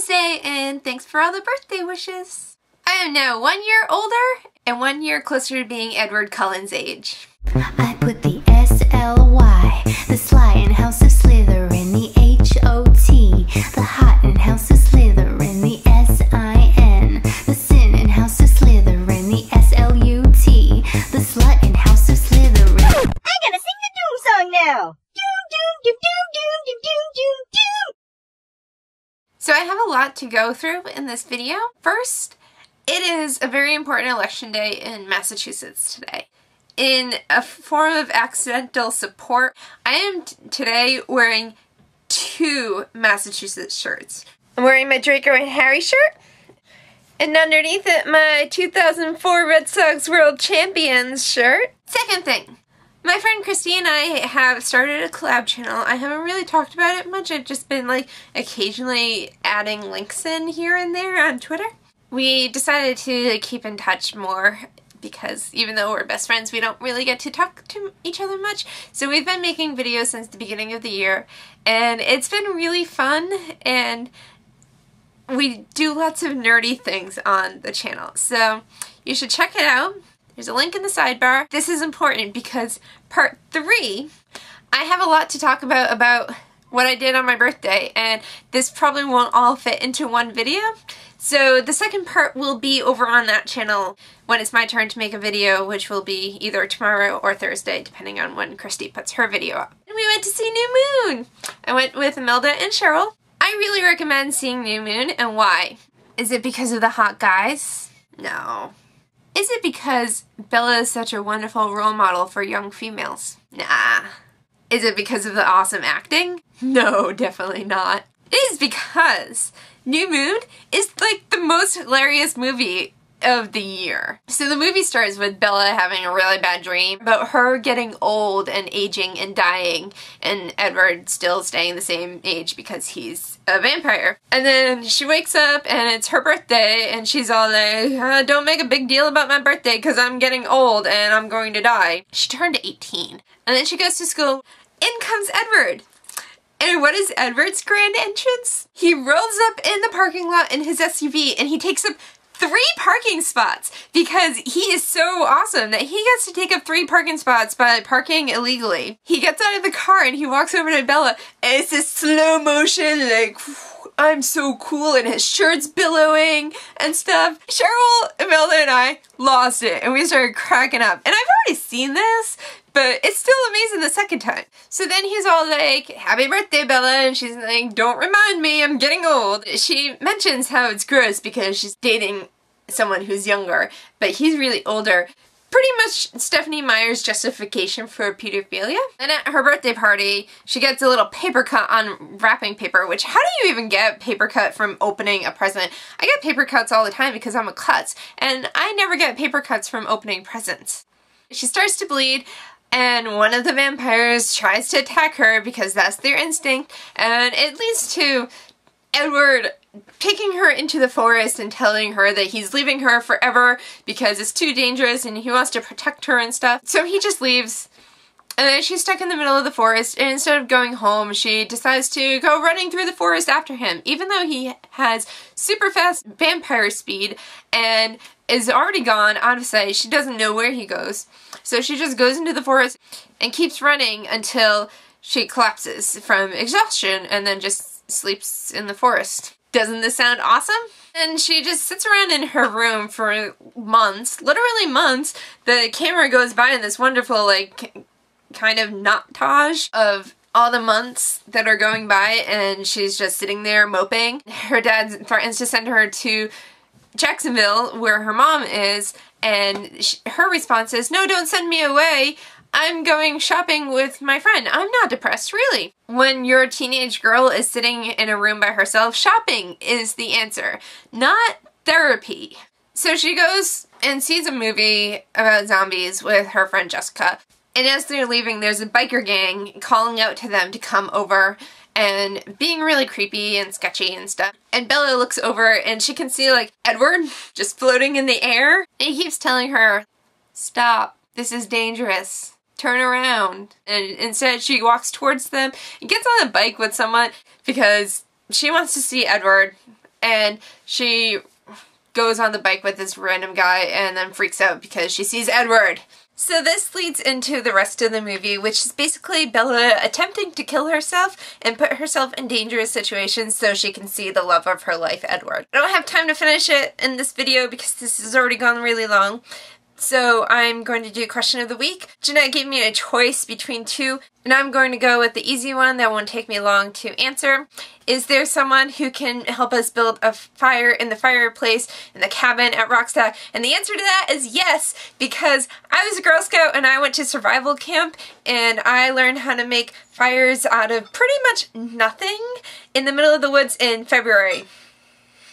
Wednesday, and thanks for all the birthday wishes. I am now 1 year older and 1 year closer to being Edward Cullen's age. I put the S-L-Y, the sly in House of Slytherin, the H-O-T, the hot in House of Slytherin, the S-I-N, the sin in House of Slytherin, the S-L-U-T, the slut in House of Slytherin. I gotta sing the Doom song now! Doom, doom, doom, doom, doom, doom, doom, doom, doom! So I have a lot to go through in this video. First, it is a very important election day in Massachusetts today. In a form of accidental support, I am today wearing 2 Massachusetts shirts. I'm wearing my Draco and Harry shirt, and underneath it my 2004 Red Sox World Champions shirt. Second thing, my friend Christy and I have started a collab channel. I haven't really talked about it much. I've just been like occasionally adding links in here and there on Twitter. We decided to keep in touch more because even though we're best friends, we don't really get to talk to each other much. So we've been making videos since the beginning of the year, and it's been really fun, and we do lots of nerdy things on the channel. So you should check it out. There's a link in the sidebar. This is important because part 3, I have a lot to talk about what I did on my birthday, and this probably won't all fit into one video. So the second part will be over on that channel when it's my turn to make a video, which will be either tomorrow or Thursday, depending on when Christy puts her video up. And we went to see New Moon! I went with Imelda and Cheryl. I really recommend seeing New Moon, and why? Is it because of the hot guys? No. Is it because Bella is such a wonderful role model for young females? Nah. Is it because of the awesome acting? No, definitely not. It is because New Moon is like the most hilarious movie of the year. So the movie starts with Bella having a really bad dream about her getting old and aging and dying, and Edward still staying the same age because he's a vampire. And then she wakes up and it's her birthday and she's all like, don't make a big deal about my birthday because I'm getting old and I'm going to die. She turned 18 and then she goes to school. In comes Edward. And what is Edward's grand entrance? He rolls up in the parking lot in his SUV and he takes up 3 parking spots because he is so awesome that he gets to take up 3 parking spots by parking illegally. He gets out of the car and he walks over to Bella and it's this slow motion like, I'm so cool, and his shirt's billowing and stuff. Cheryl, Imelda, and I lost it and we started cracking up. And I've already seen this, but it's still amazing the second time. So then he's all like, happy birthday, Bella, and she's like, don't remind me, I'm getting old. She mentions how it's gross because she's dating someone who's younger, but he's really older. Pretty much Stephenie Meyer's justification for pedophilia. And at her birthday party, she gets a little paper cut on wrapping paper, which how do you even get paper cut from opening a present? I get paper cuts all the time because I'm a klutz, and I never get paper cuts from opening presents. She starts to bleed, and one of the vampires tries to attack her because that's their instinct, and it leads to Edward taking her into the forest and telling her that he's leaving her forever because it's too dangerous and he wants to protect her and stuff. So he just leaves, and then she's stuck in the middle of the forest, and instead of going home, she decides to go running through the forest after him, even though he has super fast vampire speed and is already gone, out of sight. She doesn't know where he goes. So she just goes into the forest and keeps running until she collapses from exhaustion and then just sleeps in the forest. Doesn't this sound awesome? And she just sits around in her room for months, literally months. The camera goes by in this wonderful, like, kind of montage of all the months that are going by, and she's just sitting there moping. Her dad threatens to send her to Jacksonville, where her mom is, and her response is, no, don't send me away. I'm going shopping with my friend. I'm not depressed, really. When your teenage girl is sitting in a room by herself, shopping is the answer, not therapy. So she goes and sees a movie about zombies with her friend Jessica. And as they're leaving, there's a biker gang calling out to them to come over and being really creepy and sketchy and stuff. And Bella looks over and she can see like Edward just floating in the air. And he keeps telling her, stop, this is dangerous. Turn around. And instead she walks towards them and gets on a bike with someone because she wants to see Edward and she goes on the bike with this random guy and then freaks out because she sees Edward. So this leads into the rest of the movie, which is basically Bella attempting to kill herself and put herself in dangerous situations so she can see the love of her life, Edward. I don't have time to finish it in this video because this has already gone really long. So I'm going to do question of the week. Jeanette gave me a choice between two, and I'm going to go with the easy one that won't take me long to answer. Is there someone who can help us build a fire in the fireplace in the cabin at Rockstack? And the answer to that is yes, because I was a Girl Scout and I went to survival camp and I learned how to make fires out of pretty much nothing in the middle of the woods in February.